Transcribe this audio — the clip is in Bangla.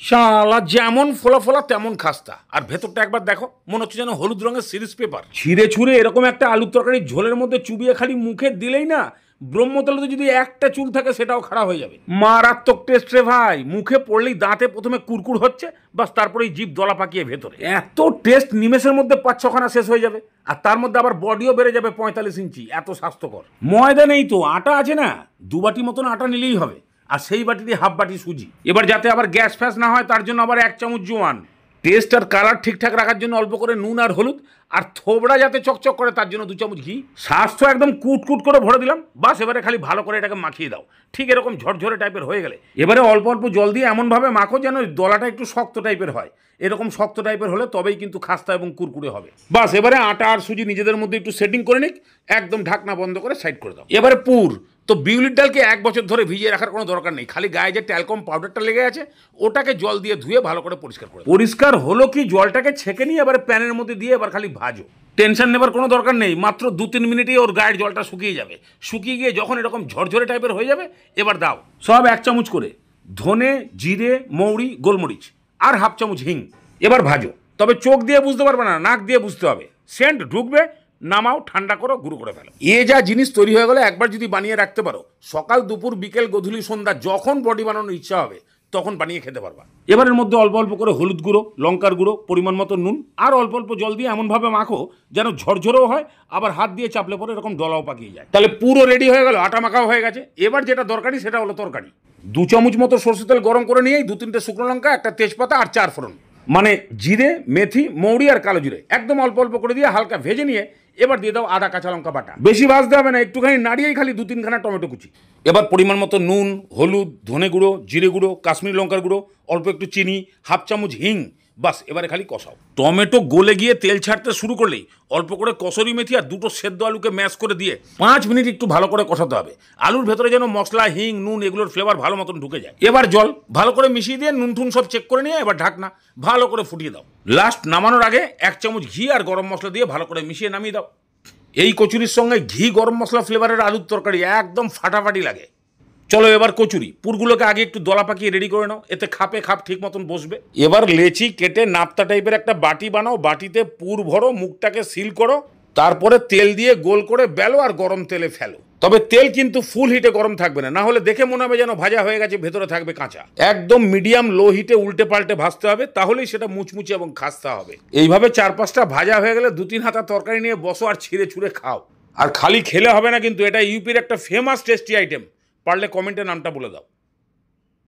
শালা যেমন ফোলা ফোলা তেমন খাস্তা, আর ভেতরটা একবার দেখো, মনে হচ্ছে যেন হলুদ রঙের সিরিজ পেপার। ছিঁড়ে ছুঁড়ে এরকম একটা আলুর তরকারি ঝোলের মধ্যে চুবিয়ে খালি মুখে দিলেই না, ব্রহ্মতলাতে যদি একটা চুল থাকে সেটাও খারাপ হয়ে যাবে। মারাত্মক টেস্ট রে ভাই, মুখে পড়লেই দাঁতে প্রথমে কুরকুর হচ্ছে, বাস তারপরেই জিভ দলা পাকিয়ে ভেতরে। এত টেস্ট নিমেষের মধ্যে 5-6খানা শেষ হয়ে যাবে, আর তার মধ্যে আবার বডিও বেড়ে যাবে 45 ইঞ্চি, এত স্বাস্থ্যকর। ময়দা নেই তো, আটা আছে না, 2 বাটি মতন আটা নিলেই হবে, আর সেই বাটি দিয়ে হাফ বাটি সুজি। এবার যাতে আবার গ্যাস ফ্যাস না হয় তার জন্য আবার 1 চামচ জোয়ান। টেস্ট আর কালার ঠিকঠাক রাখার জন্য অল্প করে নুন আর হলুদ, আর থোবড়া যাতে চকচক করে তার জন্য 2 চামচ ঘি। স্বাস্থ্য একদম কুট করে ভরে দিলাম, বাস এবারে খালি ভালো করে এটাকে মাখিয়ে দাও। ঠিক এরকম ঝরঝরে টাইপের হয়ে গেলে এবারে অল্প অল্প জল দিয়ে এমনভাবে মাখো যেন দলাটা একটু শক্ত টাইপের হয়। এরকম শক্ত টাইপের হলে তবেই কিন্তু খাস্তা এবং কুরকুরে হবে। বাস এবারে আটা আর সুজি নিজেদের মধ্যে একটু সেটিং করে নিক, একদম ঢাকনা বন্ধ করে সাইড করে দাও। এবারে পুর তো বিউলির ডালকে 1 বছর ধরে ভিজিয়ে রাখার কোনো দরকার নেই, খালি গায়ে যে ট্যালকম পাউডারটা লেগে আছে ওটাকে জল দিয়ে ধুয়ে ভালো করে পরিষ্কার করে। পরিষ্কার হলো কি, জলটাকে ছেঁকে নিয়ে এবারে প্যানের মধ্যে দিয়ে এবার খালি ভাজো। টেনশন নেবার কোনো দরকার নেই, মাত্র 2-3 মিনিটেই ওর গায়ের জলটা শুকিয়ে যাবে। শুকিয়ে গিয়ে যখন এরকম ঝরঝরে টাইপের হয়ে যাবে, এবার দাও সব 1 চামচ করে ধনে, জিরে, মৌরি, গোলমরিচ আর হাফ চামচ হিং। এবার ভাজো, তবে চোখ দিয়ে বুঝতে পারবে না, নাক দিয়ে বুঝতে হবে। সেন্ট ঢুকবে, নামাও, ঠান্ডা করো, গুঁড়ো করে ফেলো। যা জিনিস তৈরি হয়ে গেলে একবার যদি বানিয়ে রাখতে পারো, সকাল দুপুর বিকেল গধূলি সন্ধ্যা যখন বডি বানানোর ইচ্ছা হবে তখন বানিয়ে খেতে পারবা। এবারের মধ্যে অল্প অল্প করে হলুদ গুঁড়ো, লঙ্কার গুঁড়ো, পরিমাণ মতো নুন আর অল্প অল্প জল দিয়ে এমনভাবে মাখো যেন ঝরঝরেও হয়, আবার হাত দিয়ে চাপলে পরে এরকম ডলাও পাকিয়ে যায়। তাহলে পুরো রেডি হয়ে গেল, আটা মাখাও হয়ে গেছে। এবার যেটা দরকারি সেটা হলো তরকারি। 2 চামচ মতো সরষে তেল গরম করে নিয়েই 2-3টে শুকনো লঙ্কা, 1টা তেজপাতা আর 4 ফোড়ন, মানে জিরে, মেথি, মৌরি আর কালো জিরে একদম অল্প অল্প করে দিয়ে হালকা ভেজে নিয়ে এবার দিয়ে দাও আদা কাঁচা লঙ্কা বাটা। বেশি ভাজতে হবে না, একটুখানি নাড়িয়েই খালি 2-3খানা টমেটো কুচি। এবার পরিমাণ মতো নুন, হলুদ, ধনে গুঁড়ো, জিরে গুঁড়ো, কাশ্মীরি লঙ্কার গুঁড়ো, অল্প একটু চিনি, হাফ চামচ হিং, বাস এবারে খালি কষাও। টমেটো গলে গিয়ে তেল ছাড়তে শুরু করলেই অল্প করে কসুরি মেথি আর 2টো সেদ্ধ আলুকে ম্যাশ করে দিয়ে 5 মিনিট একটু ভালো করে কষাতে হবে। আলুর ভেতরে যেন মশলা, হিং, নুন এগুলোর ফ্লেভার ভালো মতন ঢুকে যায়। এবার জল ভালো করে মিশিয়ে দিয়ে নুন টুন সব চেক করে নিয়ে এবার ঢাকনা ভালো করে ফুটিয়ে দাও। লাস্ট নামানোর আগে 1 চামচ ঘি আর গরম মশলা দিয়ে ভালো করে মিশিয়ে নামিয়ে দাও। এই কচুরির সঙ্গে ঘি গরম মশলা ফ্লেভারের আলুর তরকারি একদম ফাটাফাটি লাগে। চলো এবার কচুরি পুরগুলোকে আগে একটু দলা পাকিয়ে রেডি করে নাও, এতে খাপে খাপ ঠিক মতন বসবে। এবার লেচি কেটে নাপ্তা টাইপের একটা বাটি বানাও, বাটিতে পুর ভরো, মুখটাকে সিল করো, তারপরে তেল দিয়ে গোল করে বেলো আর গরম তেলে ফেলো। তবে তেল কিন্তু ফুল হিটে গরম থাকবে না, না হলে দেখে মনে হবে যেন ভাজা হয়ে গেছে, ভেতরে থাকবে কাঁচা। একদম মিডিয়াম লো হিটে উল্টে পাল্টে ভাজতে হবে, তাহলেই সেটা মুচমুচে এবং খাস্তা হবে। এইভাবে 4-5টা ভাজা হয়ে গেলে 2-3 হাতা তরকারি নিয়ে বসো আর ছিঁড়ে ছুঁড়ে খাও। আর খালি খেলে হবে না কিন্তু, এটা ইউপির একটা ফেমাস টেস্টি আইটেম। পারলে কমেন্টে নামটা বলে দাও।